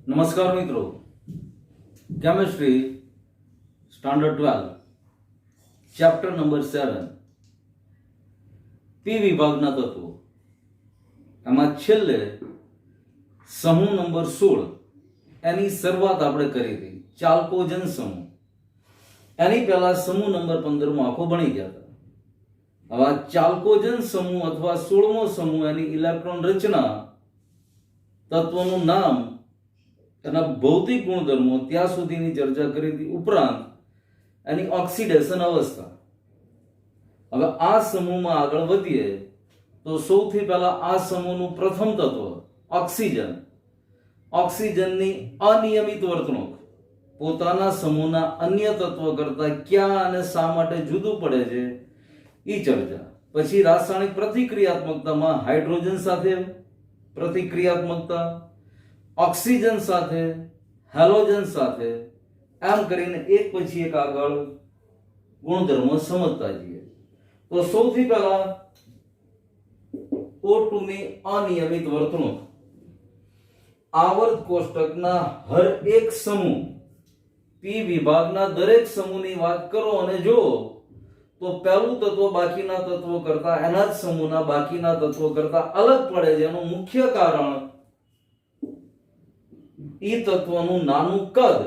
નમસ્કાર મિત્રો, chemistry standard 12 chapter number 7 પી વિભાગના તત્વો, એમાં છેલ્લે સમૂહ નંબર 16 એની શરૂઆત આપણે કરી હતી, ચાલ્કોજન સમૂહ. એની પહેલા સમૂહ નંબર 15 માં આખો ભણી ગયા હતા. હવે ચાલ્કોજન સમૂહ અથવા 16મો સમૂહ, એની ઇલેક્ટ્રોન રચના, તત્વનું નામ, એના ભૌતિક ગુણધર્મો ત્યાં સુધીની ચર્ચા કરી હતી. ઉપરાંત એની ઓક્સિડેશન અવસ્થા. હવે આ સમૂહમાં આગળ વધીએ તો સૌથી પહેલા આ સમૂહનું પ્રથમ તત્વ ઓક્સિજન. ઓક્સિજનની અનિયમિત વર્તણૂક, પોતાના સમૂહના અન્ય તત્વ કરતા ક્યાં અને શા માટે જુદું પડે છે એ ચર્ચા. પછી રાસાયણિક પ્રતિક્રિયાત્મકતામાં હાઇડ્રોજન સાથે પ્રતિક્રિયાત્મકતા, ઓક્સિજન સાથે, હેલોજન સાથે, એમ કરીને એક પછી એક આગળ ગુણધર્મો સમજતા જઈએ. તો સૌથી પહેલા O2 ની અનિયમિત વર્તણૂક. આવર્ત કોષ્ટકના હર એક સમૂહ, પી વિભાગના દરેક સમૂહની વાત કરો અને જો તો પહેલું તત્વ બાકીના તત્વો કરતા, એના જ સમૂહના બાકીના તત્વો કરતા અલગ પડે છે. એનું મુખ્ય કારણ ઈ તત્વનું નાનું કદ,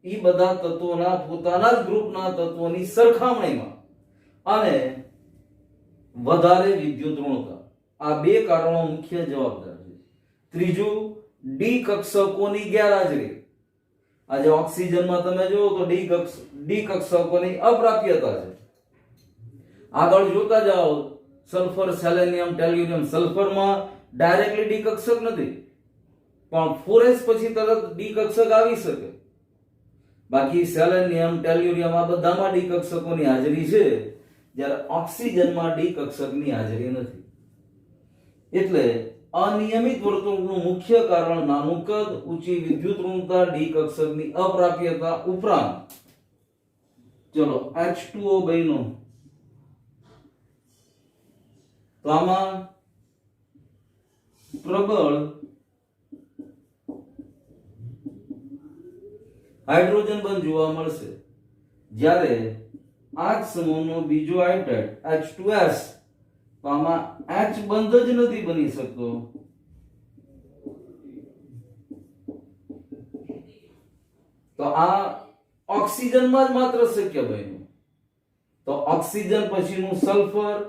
ઈ બધા તત્વોના પોતાના જ ગ્રુપના તત્વોની સરખામણીમાં, અને વધારે વિદ્યુત ઋણતા. આ બે કારણો મુખ્ય જવાબદાર છે. ત્રીજું, ડી કક્ષકોની ગેરહાજરી. આજે ઓક્સિજનમાં તમે જુઓ તો ડી કક્ષકોની અપ્રાપ્યતા છે. આગળ જોતા જાઓ, સલ્ફર, સેલેનિયમ, ટેલ્યુરિયમ. સલ્ફરમાં ડાયરેક્ટલી ડી કક્ષક નથી, પણ 4s પછી તરત ડી કક્ષક આવી શકે. બાકી સેલેનિયમ, ટેલ્યુરિયમ આ બધામાં ડી કક્ષકોની હાજરી છે, જ્યારે ઓક્સિજનમાં ડી કક્ષકની હાજરી નથી. એટલે અનિયમિત વર્તણૂકનું મુખ્ય કારણ નાનું કદ, ઊંચી વિદ્યુત ઋણતા, ડી કક્ષકની અપ્રાપ્યતા. ઉપરાંત ચલો H2O બન્યો તો આમાં પ્રબળ હાઇડ્રોજન બંધ જોવા મળશે, જ્યારે આ જ સમૂહનો બીજો હાઇડ્રાઇડ H2S, તો આમાં H બંધ જ નથી બની શકતો. તો આ ઓક્સિજનમાં જ માત્ર શક્ય બન્યું. તો ઓક્સિજન પછીનું સલ્ફર,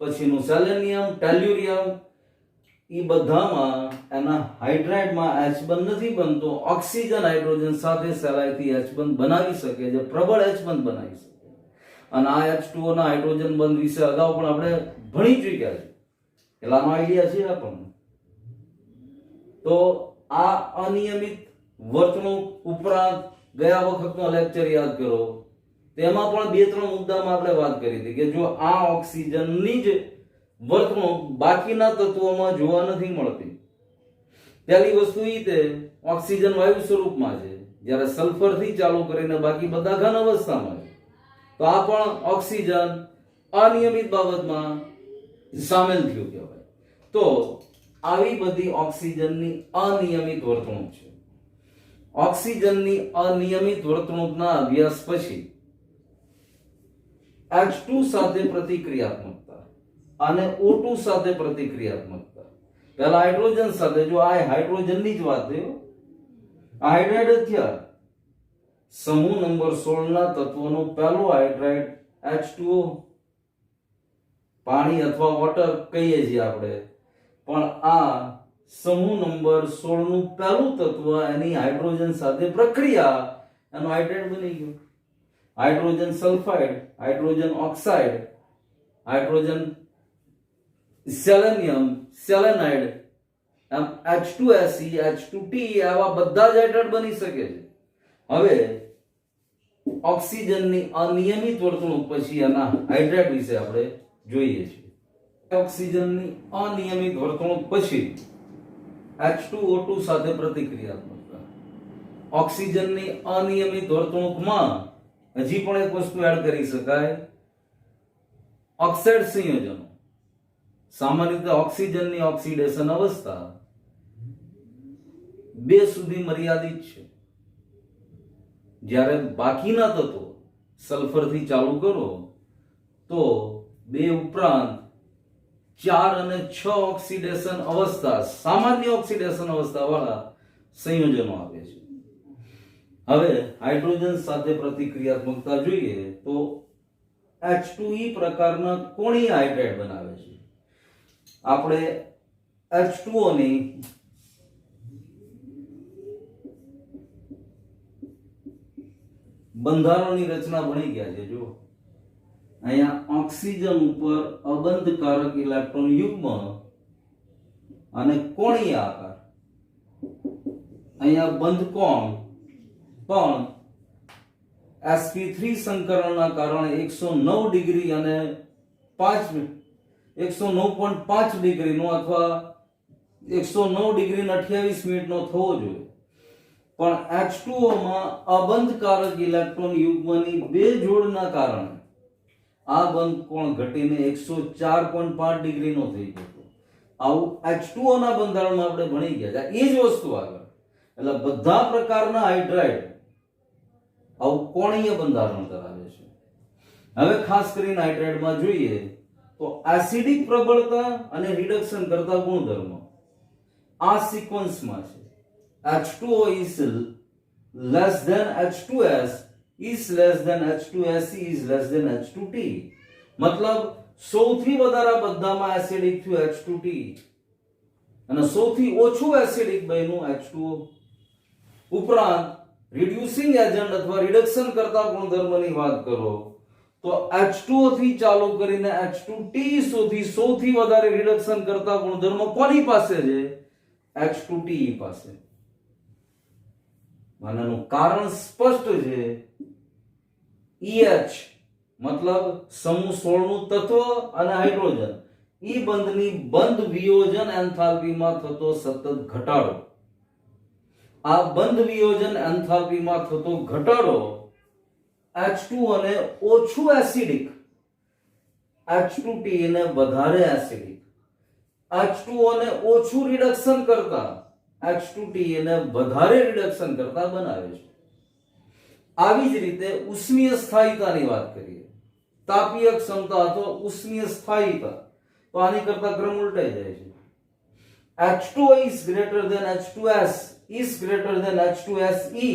પછીનું સેલેનિયમ, ટેલ્યુરિયમ, એ બધામાં એના હાઇડ્રાઇડમાં H બંધ નથી બનતો. ઓક્સિજન હાઇડ્રોજન સાથે સહેલાઈથી H બંધ બનાવી શકે છે, પ્રબળ H બંધ બનાવી શકે. અને આ H2O ના હાઇડ્રોજન બંધ વિશે અગાઉ પણ આપણે ભણી ચૂક્યા છે, એટલાનો આઈડિયા છે આપણને. તો આ અનિયમિત વર્તણૂક ઉપરાંત ગયા વખતનો લેક્ચર યાદ કરો, તેમાં પણ બે ત્રણ મુદ્દામાં આપણે વાત કરી હતી કે જો આ ઓક્સિજનની જ વર્તણૂક બાકીના તત્વોમાં જોવા નથી મળતી. પહેલી વસ્તુ એ તે ઓક્સિજન વાયુ સ્વરૂપમાં છે, જ્યારે સલ્ફર થી ચાલુ કરીને બાકી બધા ઘન અવસ્થામાં છે. તો આ પણ ઓક્સિજન અનિયમિત બાબતમાં સામેલ થયું કહેવાય. તો આવી બધી ઓક્સિજનની અનિયમિત વર્તણૂક છે. ઓક્સિજનની અનિયમિત વર્તણૂકના અભ્યાસ પછી H2 સાથે પ્રતિક્રિયાત્મકતા અને O2 સાથે પ્રતિક્રિયાત્મકતા. પહેલા હાઇડ્રોજન સાથે, જો આ હાઇડ્રોજનની જ વાત છે, આ હાઇડ્રાઇડ જ થયા. સમૂહ નંબર 16 ના તત્વોનો પહેલો હાઇડ્રાઇડ H2O, પાણી અથવા વોટર કહીએ છીએ આપણે, પણ આ સમૂહ નંબર 16 નું પહેલું તત્વ, એની હાઇડ્રોજન સાથે પ્રક્રિયા, એનો હાઇડ્રાઇડ બની ગયો. Hydrogen sulphide, hydrogen oxide, hydrogen selenium, selenide, એમ H2Se, H2Te, આવા બધા જ હાઇડ્રાઇડ બની શકે છે. હવે ઓક્સિજનની અનિયમિત વર્તણૂક પછી એના હાઇડ્રાઇડ વિશે આપણે જોઈએ છીએ. ઓક્સિજનની અનિયમિત વર્તણૂક પછી H2O2 સાથે પ્રતિક્રિયાત્મકતા. ઓક્સિજનની અનિયમિત વર્તણૂકમાં હજી પણ એક વસ્તુ એડ કરી શકાય, ઓક્સાઇડ સંયોજનો. સામાન્ય રીતે ઓક્સિજનની ઓક્સિડેશન અવસ્થા 2 સુધી મર્યાદિત છે. જ્યારે બાકીના તત્વો સલ્ફરથી ચાલુ કરો તો 2 ઉપરાંત 4 અને 6 ઓક્સિડેશન અવસ્થા, સામાન્ય ઓક્સિડેશન અવસ્થા વાળા સંયોજનો આપે છે. હવે હાઇડ્રોજન સાથે પ્રતિક્રિયાત્મકતા જોઈએ તો H2E પ્રકારના કોણીય હાઇડ્રાઇડ બનાવે છે. આપણે H2O ની બંધારણની રચના ભણી ગયા છે. જો અહીંયા ઓક્સિજન ઉપર અબંધકારક ઇલેક્ટ્રોન યુગ્મ અને કોણીય આકાર, અહીંયા બંધ કોણ પણ sp3 સંકરણના કારણે 109 ડિગ્રી અને 109.5 ડિગ્રીનો અથવા 109 ડિગ્રી અને 28 મિનિટનો થવો જોઈએ. પણ H2O માં અબંધકારક ઇલેક્ટ્રોન યુગ્મની 2 જોડના કારણે આ બંધ કોણ ઘટીને 104.5 ડિગ્રીનો થઈ ગયો. આવું H2O ના બંધારણમાં આપણે ભણી ગયા છે. એ જ વસ્તુ આગળ, એટલે બધા પ્રકારના હાઇડ્રાઇડ આવું કોણીય બંધારણ ધરાવે છે. હવે ખાસ કરીને હાઇડ્રાઇડમાં જોઈએ તો એસિડિક પ્રબળતા અને રિડક્શન કરતા ગુણધર્મો આ સિક્વન્સમાં છે. H2O is less than H2S is less than H2SE is less than H2T. મતલબ સૌથી વધારે બધામાં એસિડિક થયું H2T અને સૌથી ઓછું એસિડિક બન્યું H2O. ઉપરાંત રિડ્યુસિંગ એજન્ટ અથવા રિડક્શન કરતા ગુણધર્મની વાત કરો તો H2O થી ચાલુ કરીને H2T સુધી સૌથી વધારે રિડક્શન કરતા ગુણધર્મ કોની પાસે છે? H2TE પાસે. આનું કારણ સ્પષ્ટ છે. EH મતલબ સમૂહ 16 નું તત્વ અને હાઇડ્રોજન ઈ બંધની બંધ વિયોજન એન્થાલ્પીમાં થતો સતત ઘટાડો. આ બંધ વિયોજન એન્થાલ્પીમાં થતો ઘટાડો H2O ને ઓછું એસિડિક, H2TE ને વધારે એસિડિક, H2O ને ઓછું રિડક્શન કરતા H2TE ને વધારે રિડક્શન કરતા બનાવે છે. આવી જ રીતે ઉષ્મીય સ્થાયિતાની વાત કરીએ. તાપીય ક્ષમતા અથવા ઉષ્મીય સ્થાયિતા તો આની કરતા ક્રમ ઉલટાઈ જાય છે. H2O is greater than H2S is greater than H2SE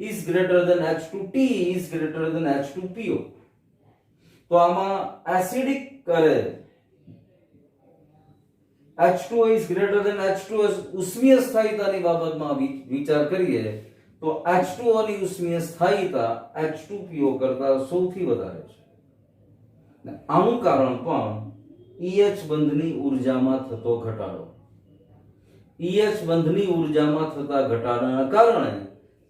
is greater than H2T is greater than H2PO. તો આમાં એસિડિક કરે H2O is greater than H2S ઉષ્મીય સ્થાયિતાની બાબતમાં વિચાર કરીએ તો H2O ની ઉષ્મીય સ્થાયિતા H2PO કરતા સૌથી વધારે છે. આનું કારણ પણ EH બંધની ઉર્જામાં થતો ઘટાડો. EH બંધની ઉર્જામાં થતા ઘટાડાના કારણે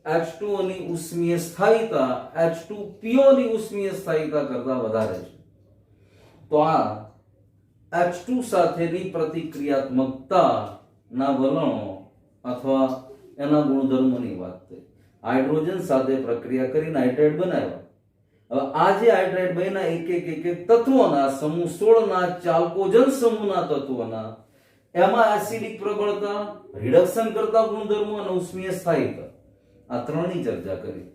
H2O ની ઉષ્મીય સ્થાયિતા H2PO ની ઉષ્મીય સ્થાયિતા કરતા વધારે છે. તો આ H2 સાથેની પ્રતિક્રિયાત્મકતા ના વલણો અથવા એના ગુણધર્મોની વાત થઈ. હાઇડ્રોજન સાથે પ્રક્રિયા કરીને હાઇડ્રાઇડ બનાવ્યા. હવે આ જે હાઇડ્રાઇડ બન્યા એક તત્વોના સમૂહ 16 ના ચાલ્કોજન સમૂહના તત્વોના એમાં એસિડિક પ્રબળતા, રિડક્શન કરતા ગુણધર્મો અને ઉષ્મીય સ્થાયિતા આ ત્રણની ચર્ચા કરી.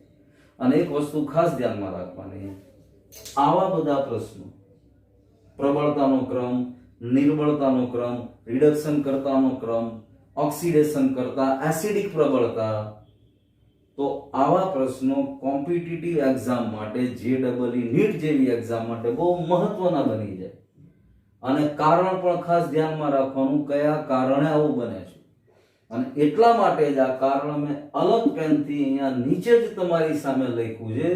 અને એક વસ્તુ ખાસ ધ્યાનમાં રાખવાની, આવા બધા પ્રશ્નો પ્રબળતાનો ક્રમ, નિર્બળતાનો ક્રમ, રિડક્શન કરતાનો ક્રમ, ઓક્સિડેશન કરતા એસિડિક પ્રબળતા, તો આવા પ્રશ્નો કોમ્પિટિટિવ એક્ઝામ માટે JEE નીટ જેવી એક્ઝામ માટે બહુ મહત્વના બની જાય. અને કારણ પણ ખાસ ધ્યાનમાં રાખવાનું, કયા કારણે આવું બને છે. અને એટલા માટે જ આ કારણ મેં અલગ પેનથી અહીંયા નીચે જ તમારી સામે લખ્યું છે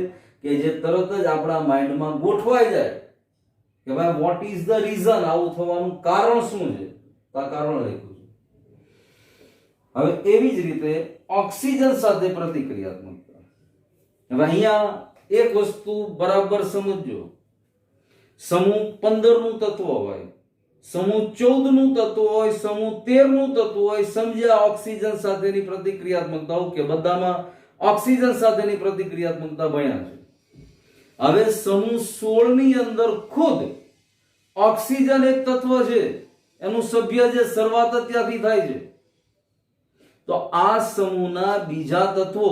કે જે તરત જ આપણા માઇન્ડમાં ગોઠવાઈ જાય કે ભાઈ વોટ ઇઝ ધ રીઝન, આવું થવાનું કારણ શું છે. તો આ કારણ લખ્યું છે. હવે એવી જ રીતે ઓક્સિજન સાથે પ્રતિક્રિયાત્મકતા. હવે અહીંયા એક વસ્તુ બરાબર સમજજો. સમૂહ 15 નું તત્વ હોય, સમૂહ 14 નું તત્વ હોય, સમૂહ 13 નું તત્વ હોય, સમજ્યા ઓક્સિજન સાથેની પ્રતિક્રિયાત્મકતા. ઓકે, બધામાં ઓક્સિજન સાથેની પ્રતિક્રિયાત્મકતા ભણ્યા છે. હવે સમૂહ 16 ની અંદર ખુદ ઓક્સિજન એક તત્વ છે, એનું સભ્ય જે શરૂઆત ત્યાંથી થાય છે. તો આ સમૂહના બીજા તત્વો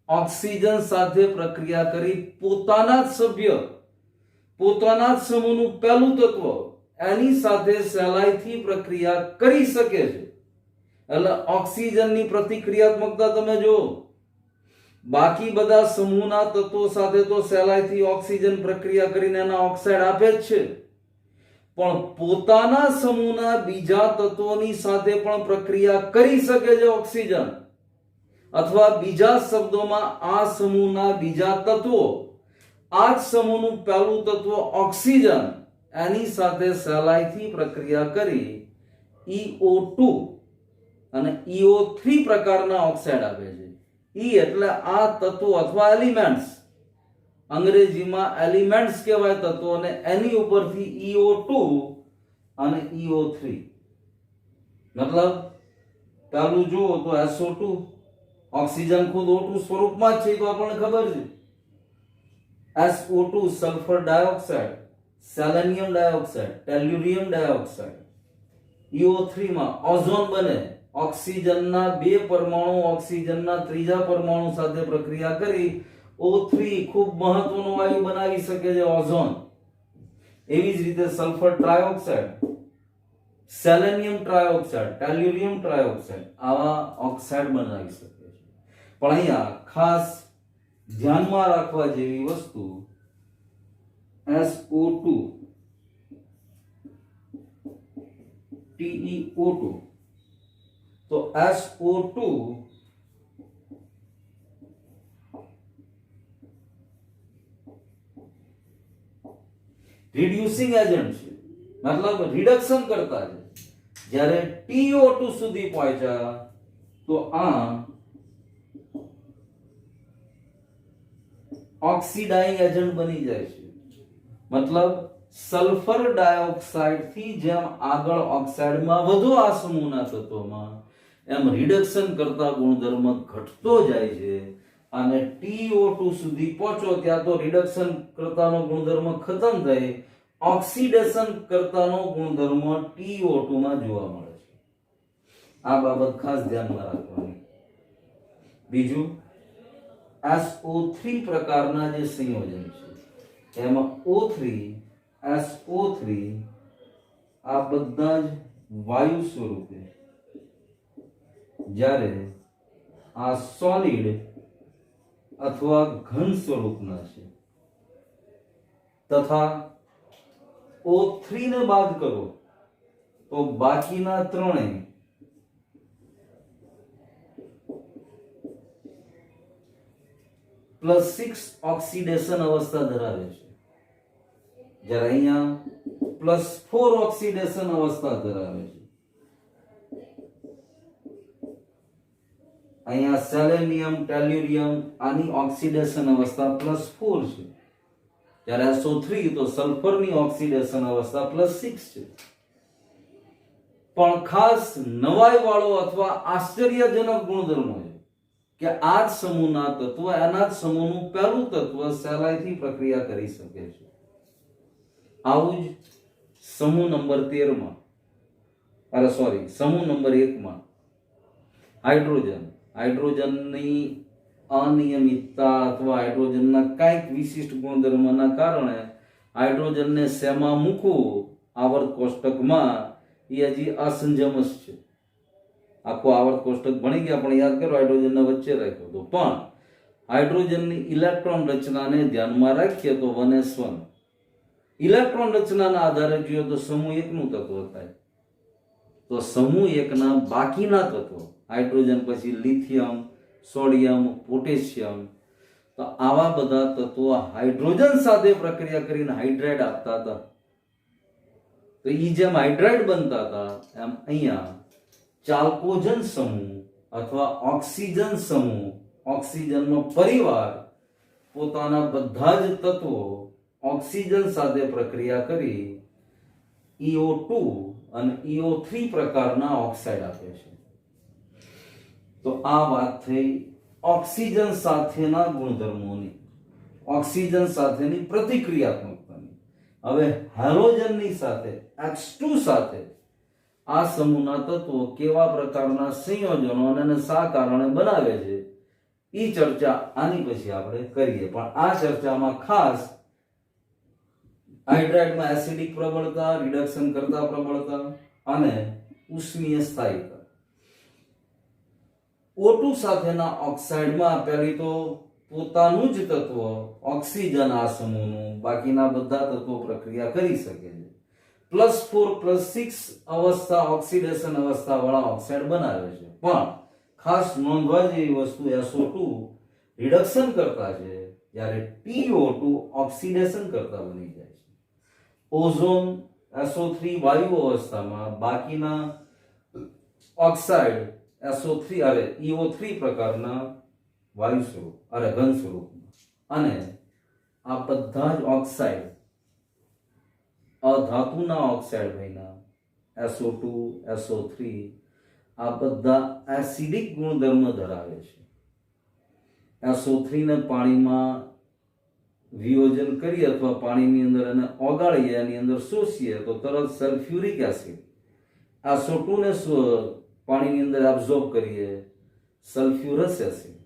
ઓક્સિજન સાથે પ્રક્રિયા કરી પોતાના જ સભ્ય, પોતાના જ સમૂહનું પહેલું તત્વ એની સાથે સહેલાઈથી પ્રક્રિયા કરી શકે છે. એટલે ઓક્સિજનની પ્રતિક્રિયાત્મકતા તમે જો, બાકી બધા સમૂહના તત્વો સાથે તો સહેલાઈથી ઓક્સિજન પ્રક્રિયા કરીને એના ઓક્સાઇડ આપે જ છે, પણ પોતાના સમૂહના બીજા તત્વોની સાથે પણ પ્રક્રિયા કરી શકે છે ઓક્સિજન. અથવા બીજા શબ્દોમાં આ સમૂહના બીજા તત્વો આ જ સમૂહનું પહેલું તત્વ ઓક્સિજન એની સાથે સહેલાઈથી પ્રક્રિયા કરી EO2 અને EO3 પ્રકારના ઓક્સાઇડ આપે છે. E એટલે આ તત્વો અથવા એલિમેન્ટ્સ, અંગ્રેજીમાં એલિમેન્ટ્સ કહેવાય તત્વોને, એની ઉપરથી EO2 અને EO3. મતલબ પહેલું જુઓ તો SO2, ઓક્સિજન ખુદ O2 સ્વરૂપમાં જ છે તો આપણને ખબર છે. SO2 sulphur dioxide, selenium dioxide, tellurium dioxide. EO3 માં ઓઝોન બને. ઓક્સિજનના બે પરમાણુ ઓક્સિજનના ત્રીજા પરમાણુ સાથે પ્રક્રિયા કરી O3 ખૂબ મહત્વનો વાયુ બનાવી શકે છે, ઓઝોન. એવી જ રીતે sulphur trioxide, selenium trioxide, tellurium trioxide આવા ઓક્સાઇડ બનાવી શકે છે. પણ અહીંયા ખાસ ધ્યાનમાં રાખવા જેવી વસ્તુ SO2 TeO2. તો SO2 રિડ્યુસિંગ એજન્ટ છે, મતલબ રિડક્શન કરતા છે. જ્યારે TO2 સુધી પહોંચ્યા તો આ ઓક્સિડાઇઝિંગ એજન્ટ બની જાય છે. મતલબ સલ્ફર ડાયોક્સાઇડ થી જેમ આગળ ઓક્સાઇડમાં વધુ આ સમૂહના તત્વોમાં એમ રિડક્શન કરતા ગુણધર્મ ઘટતો જાય છે અને TO2 સુધી પહોંચો ત્યાં તો રિડક્શન કરતાનો ગુણધર્મ ખતમ થઈ ઓક્સિડેશન કરતાનો ગુણધર્મ TO2 માં જોવા મળે છે. આ બાબત ખાસ ધ્યાનમાં રાખવાની. બીજું, SO3 પ્રકારના જે સંયોજન છે એમાં O3, SO3 આ બધા જ વાયુ સ્વરૂપે, જ્યારે આ સોલિડ અથવા ઘન સ્વરૂપના છે. તથા O3 ને બાદ કરો તો બાકીના ત્રણેય +6 ઓક્સિડેશન અવસ્થા ધરાવે છે, જ્યારે અહીંયા +4 ઓક્સિડેશન અવસ્થા ધરાવે છે. અહીંયા સેલેનિયમ, ટેલ્યુરિયમ આની ઓક્સિડેશન અવસ્થા +4 છે, જ્યારે SO3 તો સલ્ફરની ઓક્સિડેશન અવસ્થા +6 છે. પણ ખાસ નવાઈ વાળો અથવા આશ્ચર્યજનક ગુણધર્મો છે કે આ જ સમૂહના તત્વ એના જ સમૂહનું પહેલું તત્વ સહેલાઈથી પ્રક્રિયા કરી શકે છે. આવું જ સમૂહ નંબર 13 માં, સમૂહ નંબર 1 માં હાઇડ્રોજનની અનિયમિતતા અથવા હાઇડ્રોજનના કંઈક વિશિષ્ટ ગુણધર્મના કારણે હાઇડ્રોજનને શેમાં મૂકવું આવર્ત કોષ્ટકમાં એ હજી અસંજમસ છે. આખું આવર્ત કોષ્ટક ભણી ગયા પણ યાદ કરો હાઇડ્રોજનને વચ્ચે રાખ્યો તો. પણ હાઇડ્રોજનની ઇલેક્ટ્રોન રચનાને ધ્યાનમાં રાખીએ તો 1s1. ઇલેક્ટ્રોન રચનાના આધારે જોઈએ તો સમૂહ 1 નું તત્વ થાય. તો સમૂહ 1 ના બાકીના તત્વો હાઇડ્રોજન પછી લિથિયમ, સોડિયમ, પોટેશિયમ, તો આવા બધા તત્વો હાઇડ્રોજન સાથે પ્રક્રિયા કરીને હાઇડ્રાઇડ આપતા હતા. તો એ જેમ હાઇડ્રાઇડ બનતા હતા એમ અહીંયા ચાલ્કોજન સમૂહ અથવા ઓક્સિજન સમૂહ, ઓક્સિજનનો પરિવાર પોતાના બધા જ તત્વો ઓક્સિજન સાથે પ્રક્રિયા કરી EO2 અને EO3 પ્રકારના ઓક્સાઇડ આપે છે. તો આ વાત થઈ ઓક્સિજન સાથેના ગુણધર્મોની, ઓક્સિજન સાથેની પ્રતિક્રિયાત્મકતાની. હવે હેલોજનની સાથે H2 સાથે આ સમૂહના તત્વો કેવા પ્રકારના સંયોજનો અને એને શા કારણે બનાવે છે એ ચર્ચા આની પછી આપણે કરીએ. પણ આ ચર્ચામાં ખાસ હાઇડ્રાઇડમાં એસિડિક પ્રબળતા, રિડક્શન કરતા પ્રબળતા અને ઉષ્મીય સ્થાયીતા. O2 સાથેના ઓક્સાઇડમાં પહેલી તો પોતાનું જ તત્વ ઓક્સિજન આ સમૂહનું, બાકીના બધા તત્વો પ્રક્રિયા કરી શકે છે. +4+6 અવસ્થા ઓક્સિડેશન અવસ્થા વાળા ઓક્સાઇડ બનાવે છે. પણ ખાસ નોંધવા જેવી વસ્તુ SO2 રિડક્શન કરતા છે, જ્યારે TO2 ઓક્સિડેશન કરતા બની જાય છે. ઓઝોન SO3 વાયુ અવસ્થામાં, બાકીના ઓક્સાઇડ EO3 પ્રકારના વાયુ સ્વરૂપ ઘન સ્વરૂપમાં. અને આ બધા જ ઓક્સાઇડ અધાતુના ઓક્સાઇડ બન્યા. SO2, SO3 આ બધા એસિડિક ગુણધર્મ ધરાવે છે. SO3 ને પાણીમાં વિયોજન કરીએ અથવા પાણીની અંદર એને ઓગાળીએ, એની અંદર શોષીએ તો તરત સલ્ફ્યુરિક એસિડ. SO2 ને પાણીની અંદર એબ્ઝોર્બ કરીએ, સલ્ફ્યુરસ એસિડ.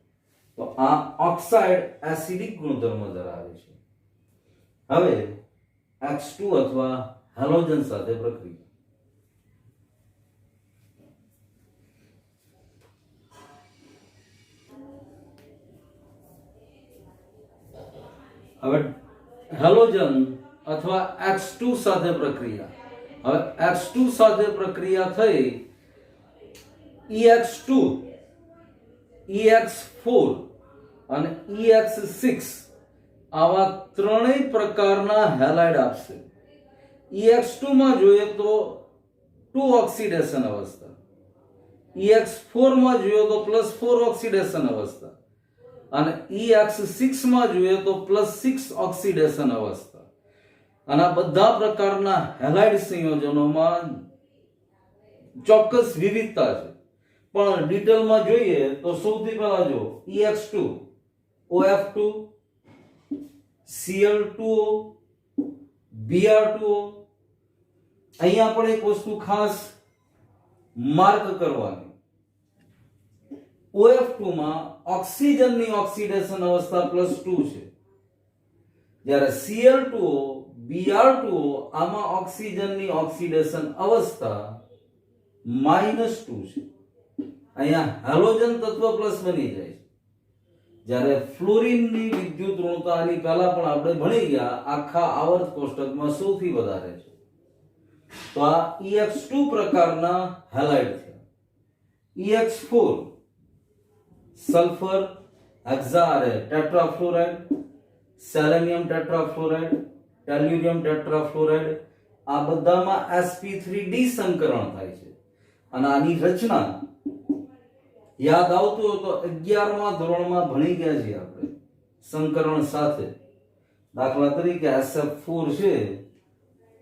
તો આ ઓક્સાઇડ એસિડિક ગુણધર્મ ધરાવે છે. હવે H2 અથવા હેલોજન સાથે પ્રક્રિયા. હવે હેલોજન અથવા H2 સાથે પ્રક્રિયા. હવે H2 સાથે પ્રક્રિયા થઈ EX2, EX4 અને EX6 આવા ત્રણેય પ્રકારના હેલાઇડ આપશે. EX2 માં જોઈએ તો 2 ઓક્સિડેશન અવસ્થા, EX4 માં જોઈએ તો +4 ઓક્સિડેશન અવસ્થા અને EX6 માં જોઈએ તો +6 ઓક્સિડેશન અવસ્થા. અને આ બધા પ્રકારના હેલાઇડ સંયોજનોમાં ચોક્કસ વિવિધતા છે. પણ ડિટેલમાં જોઈએ તો સૌથી પહેલા જો EX2, OF2, Cl2O, Br2O. અહીંયા પણ એક વસ્તુ ખાસ માર્ક કરવાની. OF2 માં ઓક્સિજનની ઓક્સિડેશન અવસ્થા +2 છે, જ્યારે Cl2O, Br2O આમાં ઓક્સિજનની ઓક્સિડેશન અવસ્થા -2 છે. અહીંયા હેલોજન તત્વ પ્લસ બની જાય છે, જ્યારે ફ્લોરિનની વિદ્યુત ઋણતા આની પહેલા પણ આપણે ભણી ગયા, આખા આવર્ત કોષ્ટકમાં સૌથી વધારે છે. તો આ EX2 પ્રકારના હેલાઇડ છે. EX4 સલ્ફર ટેટ્રાફ્લોરાઇડ, સેલેનિયમ ટેટ્રાફ્લોરાઇડ, ટેલ્યુરિયમ ટેટ્રાફ્લોરાઇડ આ બધામાં sp3d સંકરણ થાય છે. અને આની રચના યાદ આવતું હોય તો 11મા ધોરણમાં ભણી ગયા છીએ આપણે સંકરણ સાથે. દાખલા તરીકે SF4 છે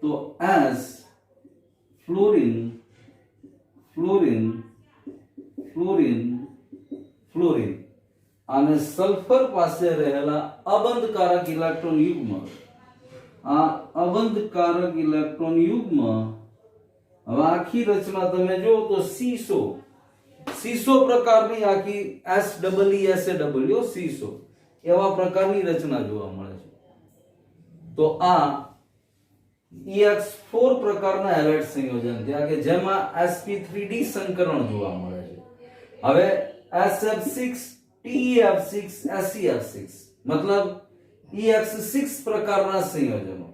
તો S fluorine fluorine fluorine fluorine અને સલ્ફર પાસે રહેલા અબંધકારક ઇલેક્ટ્રોન યુગ્મ, આ અબંધકારક ઇલેક્ટ્રોન યુગ્મ હવે આખી રચના તમે જો તો સીસો પ્રકારની આખી SEESAW સીસો એવા પ્રકારની રચના જોવા મળે છે. તો આ EX4 પ્રકારના હેલાઇડ સંયોજન થયા કે જેમાં sp3d સંકરણ જોવા મળે છે. હવે SF6, TeF6, SeF6 મતલબ EX6 પ્રકારના સંયોજનો.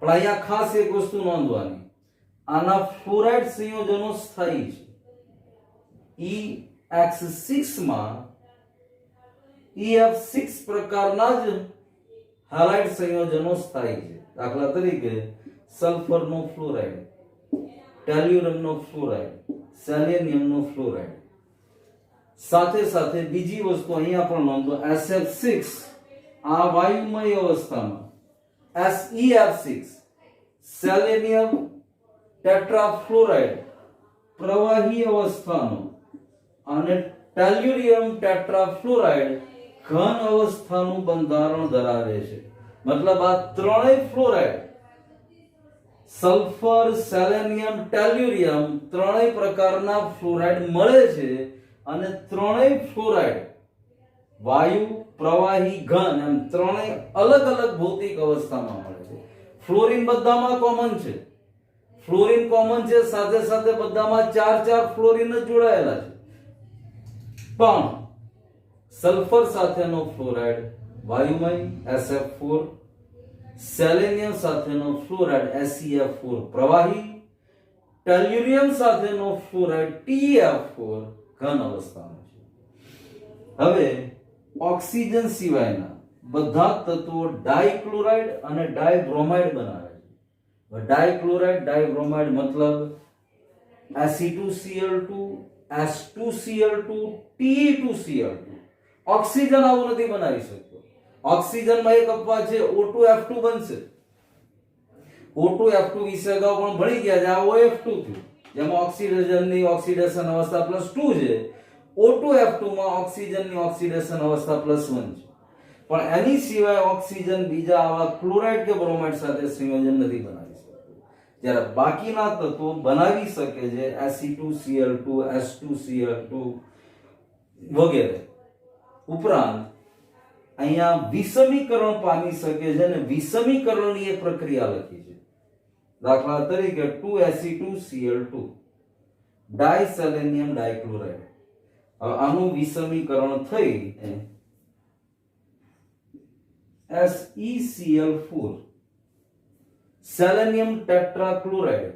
પણ અહીંયા ખાસ એક વસ્તુ નોંધવાની, આના ફ્લોરાઇડ સંયોજનો સ્થાયી છે. EX6 માં EF6 પ્રકારના જ હેલાઇડ સંયોજનો સ્થાયી છે. દાખલા તરીકે સલ્ફરનો ફ્લોરાઇડ, ટેલ્યુરિયમનો ફ્લોરાઇડ, સેલેનિયમનો ફ્લોરાઇડ. સાથે સાથે બીજી વસ્તુ અહીંયા પણ નોંધો, SF6 આ વાયુમય અવસ્થામાં, SeF6 સેલેનિયમ ટેટ્રાફ્લોરાઇડ પ્રવાહી અવસ્થાનો અને ટેલ્યુરિયમ ટેટ્રાફ્લોરાઇડ ઘન અવસ્થાનું બંધારણ ધરાવે છે. મતલબ આ ત્રણેય ફ્લોરાઇડ સલ્ફર, સેલેનિયમ, ટેલ્યુરિયમ ત્રણેય પ્રકારના ફ્લોરાઇડ મળે છે અને ત્રણેય ફ્લોરાઇડ વાયુ, પ્રવાહી, ઘન એમ ત્રણેય અલગ અલગ ભૌતિક અવસ્થામાં મળે છે. ફ્લોરિન બધામાં કોમન છે. ફ્લોરિન કોમન છે, સાથે સાથે બધામાં ચાર ફ્લોરિન જ જોડાયેલા છે. પણ સલ્ફર સાથેનો ફ્લોરાઇડ વાયુમય SF4, સેલેનિયમ સાથેનો ફ્લોરાઇડ SeF4 પ્રવાહી, ટેલ્યુરિયમ સાથેનો ફ્લોરાઇડ TeF4 ઘન અવસ્થામાં છે. હવે ઓક્સિજન સિવાયના બધા તત્વો ડાઇક્લોરાઇડ અને ડાયબ્રોમાઇડ બનાવે છે. ડાઇક્લોરાઇડ, ડાયબ્રોમાઇડ મતલબ Fe2Cl2, S2Cl2, Te2Cl2. ઓક્સિજન આવું નથી બનાવી શકતો. ઓક્સિજનમાં એક અપવાદ છે, O2F2 બનશે. O2F2 વિશે અગાઉ પણ ભણી ગયા છે. આ OF2 થયું, જેમાં ઓક્સિજનની ઓક્સિડેશન અવસ્થા +2 છે. O2F2 માં ઓક્સિજનની ઓક્સિડેશન અવસ્થા +1 છે. પણ એની સિવાય ઓક્સિજન બીજા આવા ક્લોરાઇડ કે બ્રોમાઇડ સાથે સંયોજન નથી બનાવી શકતો. જ્યારે બાકીના તત્વો બનાવી શકે છે, Fe2Cl2, S2Cl2 વગેરે. ઉપરાંત અહીંયા વિષમીકરણ પામી શકે છે અને વિષમીકરણની એક પ્રક્રિયા લખી છે. દાખલા તરીકે 2Se2Cl2 ડાયસેલેનિયમ ડાઇક્લોરાઇડ. હવે આનું વિષમીકરણ થઈ SeCl4 સેલેનિયમ ટેટ્રાક્લોરાઇડ,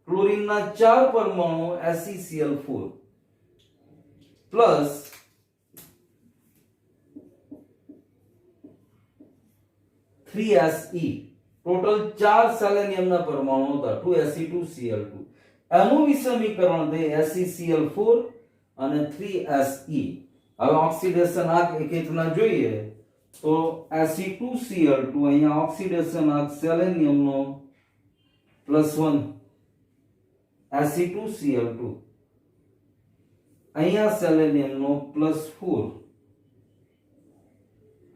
ક્લોરીનના 4 પરમાણુ SeCl4 પ્લસ Se, ટોટલ 4 સેલેનિયમના પરમાણુ હતા 2Se2Cl2. એનું વિષમીકરણ થઈ SeCl4 અને 3Se. હવે ઓક્સિડેશન આંક એક એકના જોઈએ તો Se2Cl2 અહીંયા ઓક્સિડેશન આંક સેલેનિયમનો +1, Se2Cl2 અહીંયા સેલેનિયમનો +4,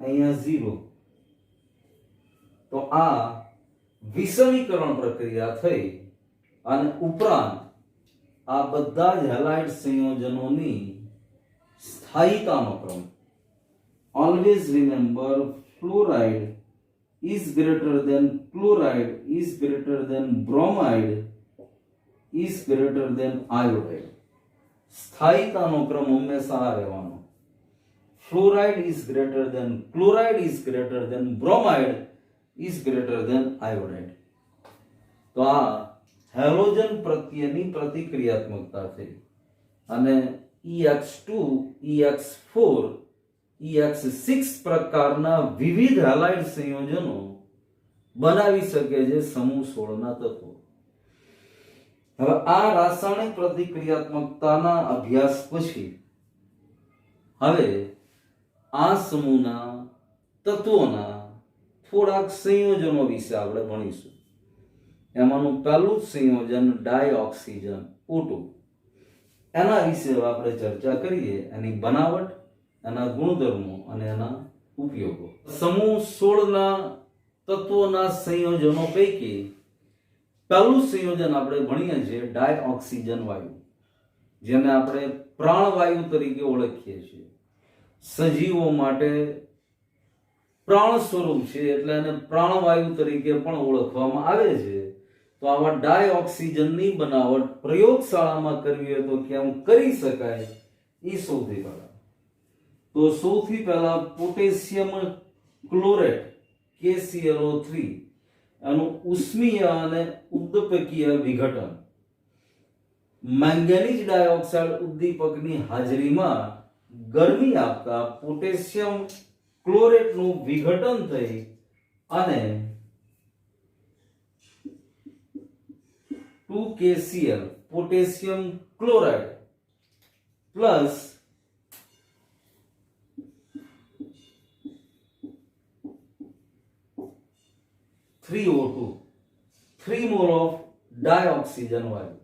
અહીંયા 0. તો આ વિષમીકરણ પ્રક્રિયા થઈ અને ઉપરાંત આ બધા જ હેલાઇડ સંયોજનોની સ્થાયીતાનો ક્રમ. Always remember, fluoride is greater than chloride is greater than bromide is greater than iodide. સ્થાયીતાનો ક્રમ હંમેશા આ રહેવાનો. Fluoride is greater than chloride is greater than bromide is greater than iodide. તો આ હેલોજન પ્રત્યેની પ્રતિક્રિયાત્મકતા થઈ અને EX2, EX4, EX6 પ્રકારના વિવિધ હેલાઇડ સંયોજનો બનાવી શકે છે સમૂહ 16 ના તત્વો. હવે આ રાસાયણિક પ્રતિક્રિયાત્મકતાના અભ્યાસ પછી હવે આ સમૂહના તત્વોના થોડાક સંયોજનો વિશે આપણે ભણીશું. એમાંનું પહેલું સંયોજન ડાયઓક્સિજન O2. એના વિશે આપણે ચર્ચા કરીએ, એની બનાવટ, એના ગુણધર્મો અને એના ઉપયોગો. સમૂહ 16 ના તત્વોના સંયોજનો પૈકી પહેલું સંયોજન આપણે ભણીએ છીએ ડાયઓક્સિજન વાયુ, જેને આપણે પ્રાણવાયુ તરીકે ઓળખીએ છીએ. સજીવો માટે પ્રાણ સ્વરૂપ છે એટલે એને પ્રાણવાયુ તરીકે પણ ઓળખવામાં આવે છે. તો આવા ડાયઓક્સિજનની બનાવટ પ્રયોગશાળામાં કરવી હોય તો કેમ કરી શકાય એ સૌથી પહેલા. તો સૌથી પહેલા પોટેશિયમ ક્લોરેટ KClO3 એનું ઉષ્મીય અને ઉદ્દીપકીય વિઘટન. મેંગેનીઝ ડાયોક્સાઇડ ઉદ્દીપકની હાજરીમાં ગરમી આપતા પોટેશિયમ ક્લોરેટનું વિઘટન થઈ અને 2KCl potassium chloride plus (3O2) 3 mall of dioxygen વાયુ.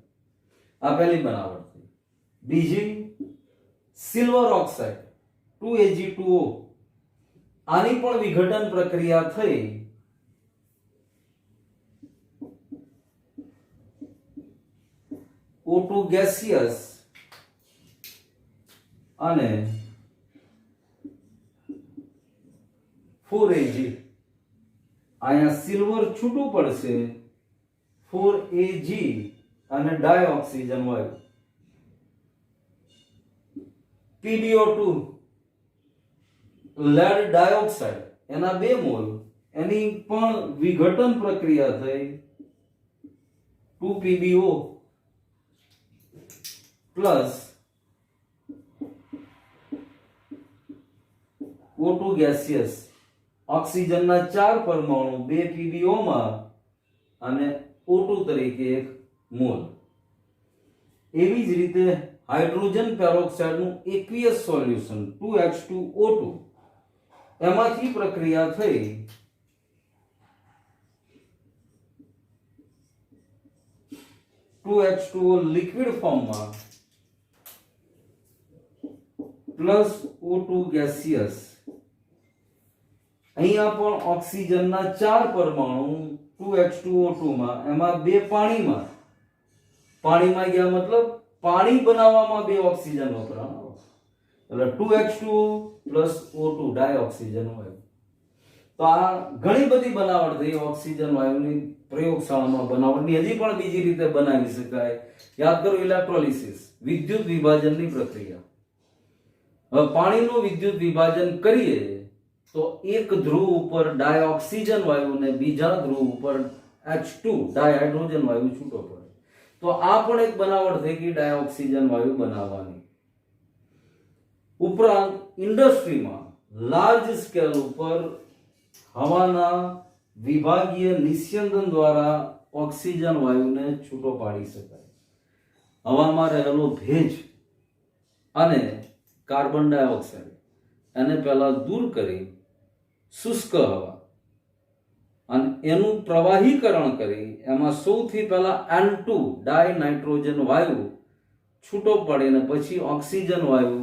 આ પહેલી બનાવટ થઈ. બીજી સિલ્વર ઓક્સાઇડ 2Ag2O. આની પણ વિઘટન પ્રક્રિયા થઈ O2 gaseous અને 4Ag. અહીંયા સિલ્વર છૂટું પડશે 4Ag અને ડાયોક્સિજન વાયુ. PbO2 લેડ ડાયોક્સાઇડ એના 2 મોલ, એની પણ વિઘટન પ્રક્રિયા થઈ 2PbO પ્લસ O2 gaseous. ઓક્સિજનના 4 પરમાણુ 2 PbO માં અને O2 તરીકે 1 મોલ. એવી જ રીતે હાઇડ્રોજન પેરોક્સાઇડનું aqueous સોલ્યુશન 2H2O2 એમાંથી પ્રક્રિયા થઈ 2H2O લિક્વિડ ફોર્મમાં પ્લસ O2 gaseous. અહીંયા પણ ઓક્સિજનના 4 પરમાણુ 2H2O2 માં, એમાં 2 પાણીમાં. પાણીમાં ગયા મતલબ પાણી બનાવવામાં 2 ઓક્સિજન વપરાણા, એટલે 2H2O પ્લસ O2 ડાયોક્સિજન વાયુ. તો આ ઘણી બધી બનાવટ થઈ ઓક્સિજન વાયુની પ્રયોગશાળામાં. બનાવટની હજી પણ બીજી રીતે બનાવી શકાય. યાદ કરો, ઇલેક્ટ્રોલિસિસ, વિદ્યુત વિભાજનની પ્રક્રિયા. હવે પાણીનું વિદ્યુત વિભાજન કરીએ તો એક ધ્રુવ ઉપર ડાયોક્સિજન વાયુ ને બીજા ધ્રુવ ઉપર H2 ડાયહાઇડ્રોજન વાયુ છૂટો પડે. તો આ પણ એક બનાવટ થઈ ગઈ ડાયોક્સિજન વાયુ બનાવવાની. ઉપરાંત ઇન્ડસ્ટ્રીમાં લાર્જ સ્કેલ ઉપર હવાના વિભાગીય નિસ્યંદન દ્વારા ઓક્સિજન વાયુને છૂટો પાડી શકાય. હવામાં રહેલો ભેજ અને કાર્બન ડાયોક્સાઇડ એને પહેલા દૂર કરી શુષ્ક હવા અને એનું પ્રવાહીકરણ કરી એમાં સૌથી પહેલા N2 ડાય નાઇટ્રોજન વાયુ છૂટો પડે ને પછી ઓક્સિજન વાયુ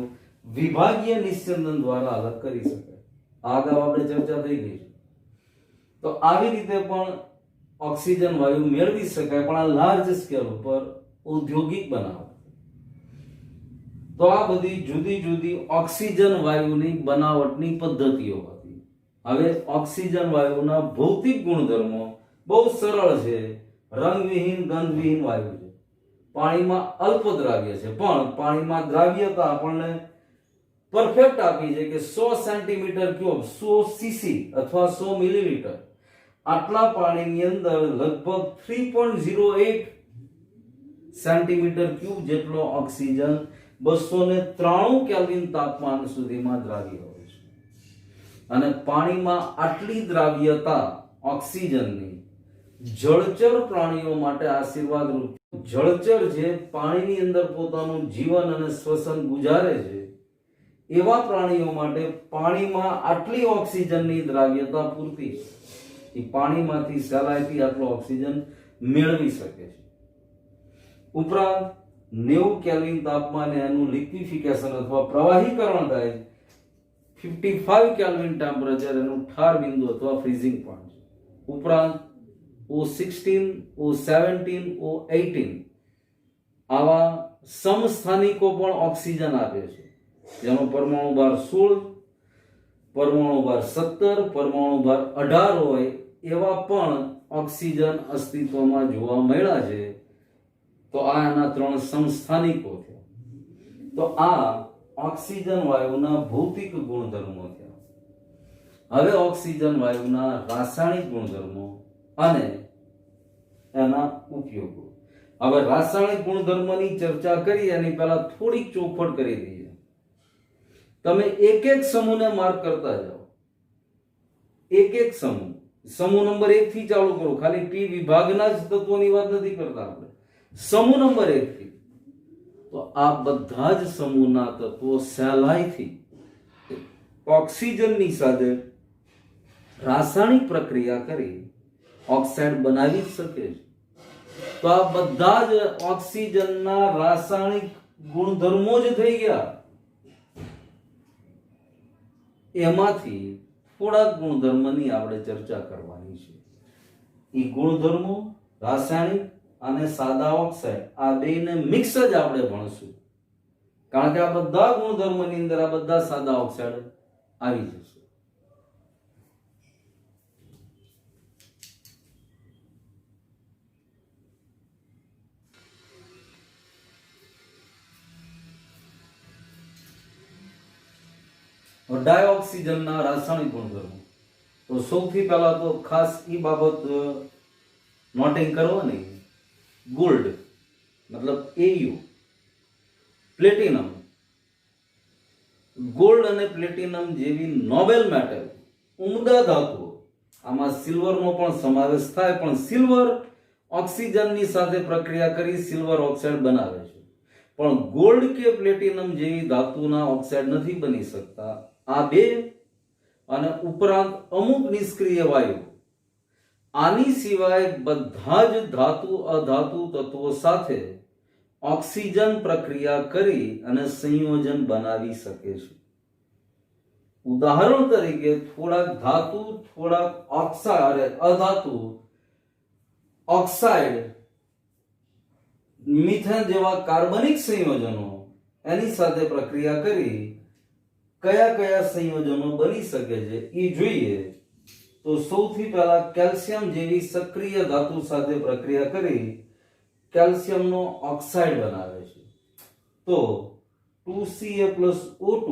વિભાગીય નિસ્યંદન દ્વારા અલગ કરી શકાય. આ અગાઉ આપણે ચર્ચા થઈ ગઈ છે. તો આવી રીતે પણ ઓક્સિજન વાયુ મેળવી શકાય, પણ આ લાર્જ સ્કેલ ઉપર ઔદ્યોગિક બનાવટ. તો આ બધી જુદી જુદી ઓક્સિજન વાયુની બનાવટની પદ્ધતિઓ હતી. હવે ઓક્સિજન વાયુના ભૌતિક ગુણધર્મો બહુ સરળ છે. રંગવિહીન ગંધવિહીન વાયુ છે. પાણીમાં અલ્પ દ્રાવ્ય છે, પણ પાણીમાં દ્રાવ્યતા આપણને પરફેક્ટ આપી છે કે 100 સેન્ટીમીટર ક્યુબ 100 સીસી અથવા 100 મિલીલીટર આટલા પાણીની અંદર લગભગ 3.08 સેન્ટીમીટર ક્યુબ જેટલો ઓક્સિજન 293 કેલ્વિન તાપમાન સુધીમાં દ્રાવ્ય હોય છે. અને પાણીમાં આટલી દ્રાવ્યતા ઓક્સિજનની જળચર પ્રાણીઓ માટે આશીર્વાદરૂપ. જળચર જે પાણીની અંદર પોતાનું જીવન અને શ્વસન ગુજારે છે એવા પ્રાણીઓ માટે પાણીમાં આટલી ઓક્સિજનની દ્રાવ્યતા પૂરતી છે. એ પાણીમાંથી સહેલાઈથી આટલો ઓક્સિજન મેળવી શકે છે. ઉપરાંત 90 કેલ્વિન તાપમાને એનું લિક્વિફિકેશન અથવા પ્રવાહીકરણ થાય. 55 કેલ્વિન ટેમ્પરેચર એનું ઠાર બિંદુ અથવા ફ્રીઝિંગ પોઈન્ટ છે. ઉપરાંત O16, O17, O18 આવા સમસ્થાનિકો પણ ઓક્સિજન આપે છે, જેનો પરમાણુ ભાર 16, પરમાણુ ભાર 17, પરમાણુ ભાર 18 હોય એવા પણ ઓક્સિજન અસ્તિત્વમાં જોવા મળ્યા છે. તો આ એના 3 સમસ્થાનિકો છે. તો આ ઓક્સિજન વાયુના ભૌતિક ગુણધર્મો થયા. હવે ઓક્સિજન વાયુના રાસાયણિક ગુણધર્મો અને એના ઉપયોગો. હવે રાસાયણિક ગુણધર્મની ચર્ચા કરી એની પહેલા થોડીક ચોખવટ કરી દઈએ. તમે એક એક સમૂહને માર્ક કરતા જાઓ. એક એક સમૂહ નંબર 1 થી ચાલુ કરો. ખાલી પી વિભાગના જ તત્વોની વાત નથી કરતા આપણે, સમૂહ નંબર 1 થી. તો આ બધા જ સમૂહના તત્વો સહેલાઈથી ઓક્સિજનની સાથે રાસાયણિક પ્રક્રિયા કરી ઓક્સાઇડ બનાવી શકે છે. તો આ બધા જ ઓક્સિજનના રાસાયણિક ગુણધર્મો જ થઈ ગયા. એમાંથી થોડાક ગુણધર્મની આપણે ચર્ચા કરવાની છે. એ ગુણધર્મો રાસાયણિક અને સાદા ઓક્સાઇડ આ બેને મિક્સ જ આપણે ભણશું, કારણ કે આ બધા ગુણધર્મની અંદર આ બધા સાદા ઓક્સાઇડ આવી જશે. ડાયઓક્સિજનના રાસાયણિક ગુણધર્મો. તો સૌથી પહેલા તો ખાસ એ બાબત નોટિંગ કરવાની, ગોલ્ડ મતલબ Au, પ્લેટિનમ. ગોલ્ડ અને પ્લેટિનમ જેવી નોબેલ મેટલ, ઉમદા ધાતુઓ, આમાં સિલ્વરનો પણ સમાવેશ થાય, પણ સિલ્વર ઓક્સિજનની સાથે પ્રક્રિયા કરી સિલ્વર ઓક્સાઇડ બનાવે છે, પણ ગોલ્ડ કે પ્લેટિનમ જેવી ધાતુના ઓક્સાઇડ નથી બની શકતા. આ બે અને ઉપરાંત અમુક નિષ્ક્રિય વાયુ, આની સિવાય બધા જ ધાતુ અધાતુ તત્વો સાથે ઓક્સિજન પ્રક્રિયા કરી અને સંયોજન બનાવી શકે છે. ઉદાહરણ તરીકે થોડાક ધાતુ, થોડાક ઓક્સાઇડ, અધાતુ ઓક્સાઇડ, મિથેન જેવા કાર્બનિક સંયોજનો એની સાથે પ્રક્રિયા કરી કયા કયા સંયોજનો બની શકે છે એ જોઈએ. તો સૌથી પહેલા કેલ્શિયમ જેવી સક્રિય ધાતુ સાથે પ્રક્રિયા કરી કેલ્શિયમનો ઓક્સાઇડ બનાવે છે. તો 2Ca+O2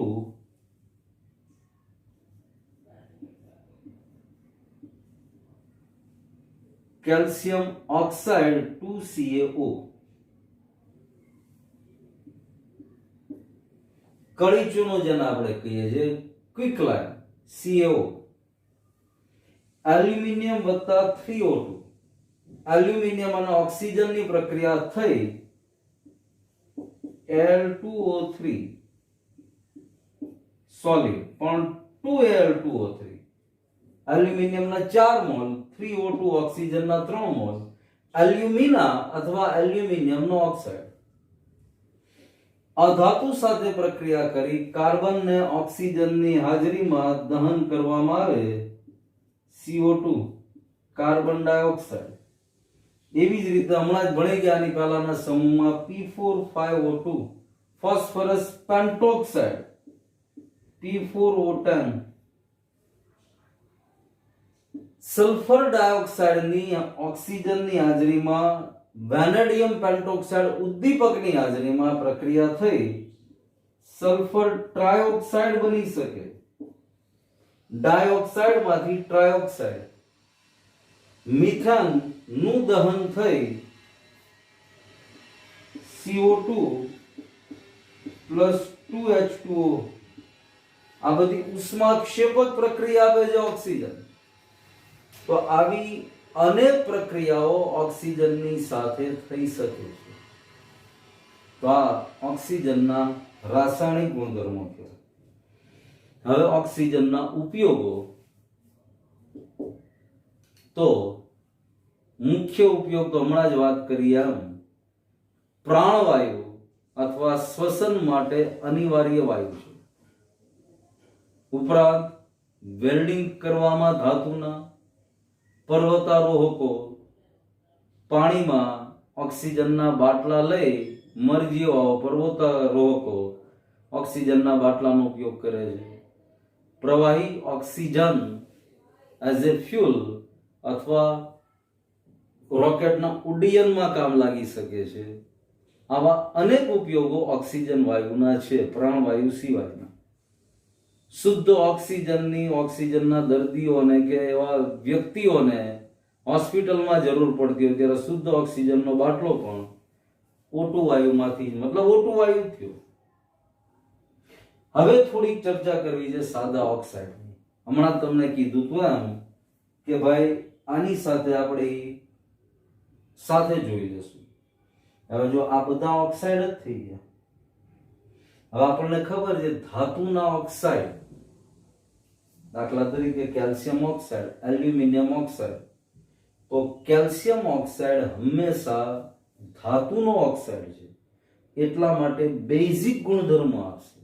કેલ્શિયમ ઓક્સાઇડ 2CaO. કળીચૂનો જેને આપણે કહીએ છીએ ક્વિકલાઇન CaO. એલ્યુમિનિયમ વત્તા 3O2, એલ્યુમિનિયમ અને ઓક્સિજનની પ્રક્રિયા થઈ Al2O3 સોલિડ, પણ 2Al2O3, એલ્યુમિનિયમના 4 મોલ, 3O2 ઓક્સિજનના 3 મોલ, એલ્યુમિના અથવા એલ્યુમિનિયમનો ઓક્સાઇડ. અધાતુ સાથે પ્રક્રિયા કરી કાર્બનને ઓક્સિજનની હાજરીમાં દહન કરવામાં આવે CO2, કાર્બન ડાયોક્સાઇડ. એવી જ રીતે હમણાં જ ભણી ગયા આની પહેલાના સમૂહમાં P4,5O2 ફોસ્ફરસ પેન્ટોક્સાઇડ, P4O10 સલ્ફર ડાયોક્સાઇડની ઓક્સિજનની હાજરીમાં વેનેડિયમ પેન્ટોક્સાઇડ ઉદ્દીપકની હાજરીમાં પ્રક્રિયા થઈ સલ્ફર ટ્રાયોક્સાઇડ બની શકે. ડાયોક્સાઇડમાંથી ટ્રાયોક્સાઇડ, મિથેન નું દહન થઈ CO2 પ્લસ 2H2O. આ બધી ઉષ્માક્ષેપક પ્રક્રિયા આપે છે ઓક્સિજન. તો આવી અનેક પ્રક્રિયાઓ ઓક્સિજનની સાથે થઈ શકે છે. તો આ ઓક્સિજનના રાસાયણિક ગુણધર્મો છે. હવે ઓક્સિજનના ઉપયોગો. તો મુખ્ય ઉપયોગ તો હમણાં જ વાત કરી એમ પ્રાણવાયુ અથવા શ્વસન માટે અનિવાર્ય વાયુ છે. ઉપરાંત વેલ્ડિંગ કરવામાં ધાતુના, પર્વતારોહકો પાણીમાં ઓક્સિજનના બાટલા લઈ મરજીવાઓ પર્વતારોહકો ઓક્સિજનના બાટલાનો ઉપયોગ કરે છે. પ્રવાહી ઓક્સિજન એઝ એ ફ્યુલ અથવા રોકેટના ઉડ્ડયનમાં કામ લાગી શકે છે. આવા અનેક ઉપયોગો ઓક્સિજન વાયુના છે, પ્રાણવાયુ સિવાયના. શુદ્ધ ઓક્સિજનના દર્દીઓને કે એવા વ્યક્તિઓને હોસ્પિટલમાં જરૂર પડતી હોય ત્યારે શુદ્ધ ઓક્સિજનનો બાટલો પણ O2 વાયુમાંથી મતલબ O2 વાયુ થયો. હવે થોડીક ચર્ચા કરવી છે સાદા ઓક્સાઇડની. હમણાં તમને કીધું હતું એમ કે ભાઈ આની સાથે આપણે સાથે જોઈ લઈશું. હવે જો આ બધા ઓક્સાઇડ જ થઈ ગયા, હવે આપણને ખબર છે ધાતુના ઓક્સાઇડ, દાખલા તરીકે કેલ્શિયમ ઓક્સાઇડ, એલ્યુમિનિયમ ઓક્સાઇડ. તો કેલ્શિયમ ઓક્સાઇડ હંમેશા ધાતુનો ઓક્સાઇડ છે, એટલા માટે બેઝિક ગુણધર્મો આપશે.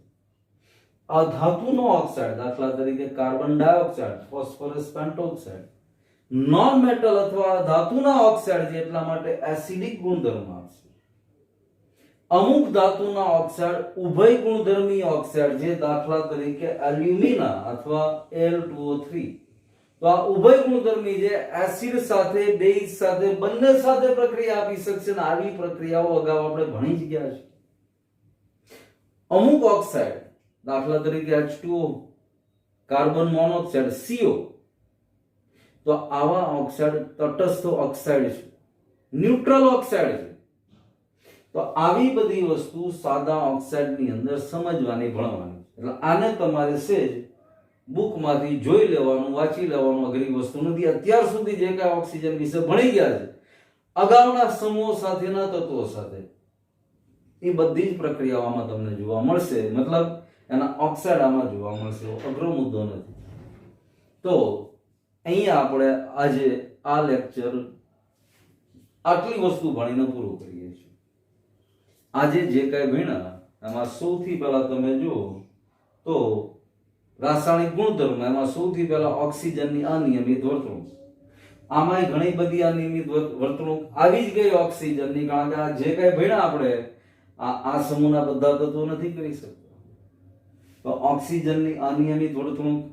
આ ધાતુનો ઓક્સાઇડ દાખલા તરીકે carbon dioxide, phosphorus pentoxide, non metal અથવા ધાતુના ઓક્સાઇડ છે એટલા માટે એસિડિક ગુણધર્મ આપશે. અમુક ધાતુના ઓક્સાઇડ ઉભય ગુણધર્મી ઓક્સાઇડ છે, દાખલા તરીકે એલ્યુમિના અથવા Al2O3. તો આ ઉભય ગુણધર્મી છે, એસિડ સાથે બેઝ સાથે બંને સાથે પ્રક્રિયા આપી શકશે ને આવી પ્રક્રિયાઓ અગાઉ આપણે ભણી જ ગયા છે. અમુક ઓક્સાઇડ દાખલા તરીકે H2O, કાર્બન મોનોક્સાઇડ CO, તો આવા ઓક્સાઇડ તટસ્થ ઓક્સાઇડ છે, ન્યુટ્રલ ઓક્સાઇડ છે. તો આવી બધી વસ્તુ સાદા ઓક્સાઇડની અંદર સમજવાની ભણવાની. એટલે આને તમારે સેજ બુકમાંથી જોઈ લેવાનું, વાંચી લેવાનું અઘરી વસ્તુ નથી. અત્યાર સુધી જે કાંઈ ઓક્સિજન વિશે ભણી ગયા છે અગાઉના સમૂહો સાથેના તત્વો સાથે, એ બધી જ પ્રક્રિયાઓમાં તમને જોવા મળશે. મતલબ એના ઓક્સાઇડ આમાં જોવા મળશે, અઘરો મુદ્દો નથી. તો અહીંયા આપણે આજે આ લેક્ચર આટલી વસ્તુ ભણીને પૂરું કરીએ છીએ. આજે જે કાંઈ ભણ્યા એમાં સૌથી પહેલા તમે જુઓ તો રાસાયણિક ગુણધર્મ, એમાં સૌથી પહેલા ઓક્સિજનની અનિયમિત વર્તણૂક. આમાંય ઘણી બધી અનિયમિત વર્તણૂક આવી જ ગઈ ઓક્સિજનની, કારણ કે આ જે કાંઈ ભણ્યા આપણે આ સમૂહના બધા તત્વો નથી કરી શકતા. તો ઓક્સિજનની અનિયમિત વર્તણૂક,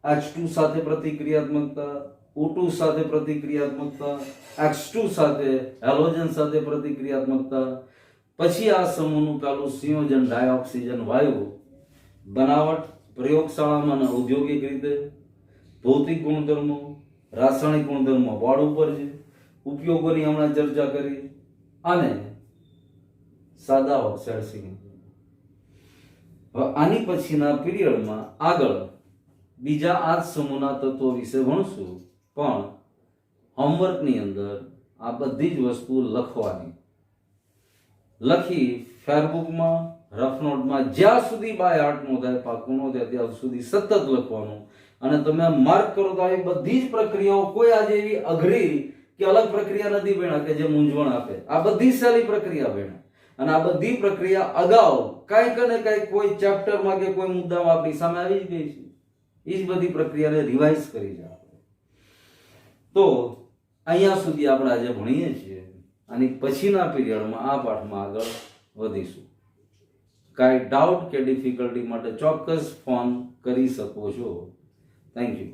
H2 સાથે પ્રતિક્રિયાત્મકતા, O2 સાથે પ્રતિક્રિયાત્મકતા, X2 સાથે હેલોજન સાથે પ્રતિક્રિયાત્મકતા, પછી આ સમૂહનું પહેલું સંયોજન ડાયોક્સિજન વાયુ, બનાવટ પ્રયોગશાળામાં અને ઔદ્યોગિક રીતે, ભૌતિક ગુણધર્મો, રાસાયણિક ગુણધર્મો બોર્ડ ઉપર છે, ઉપયોગોની હમણાં ચર્ચા કરી, અને સાદા ઓક્સાઇડ શીખ્યા. હવે આની પછીના પીરિયડમાં આગળ બીજા આ જ સમૂહના તત્વો વિશે ભણશું, પણ હોમવર્કની અંદર આ બધી જ વસ્તુ લખવાની. લખી ફેરબુકમાં, રફ નોટમાં, જ્યાં સુધી બાય હાર્ટ નો થાય, પાકું નો થાય ત્યાં સુધી સતત લખવાનું. અને તમે માર્ક કરો તો આવી બધી જ પ્રક્રિયાઓ, કોઈ આજે એવી અઘરી કે અલગ પ્રક્રિયા નથી ભણ્યા કે જે મૂંઝવણ આપે. આ બધી સહેલી પ્રક્રિયા ભણ્યા, અને આ બધી પ્રક્રિયા અગાઉ કાંઈક ને કાંઈક કોઈ ચેપ્ટરમાં કે કોઈ મુદ્દામાં આપણી સામે આવી જ ગઈ છે. એ જ બધી પ્રક્રિયાને રિવાઇઝ કરી છે આપણે. તો અહીંયા સુધી આપણે આજે ભણીએ છીએ. અને પછીના પીરિયડમાં આ પાઠમાં આગળ વધીશું. કાંઈ ડાઉટ કે ડિફિકલ્ટી માટે ચોક્કસ ફોન કરી શકો છો. Thank you.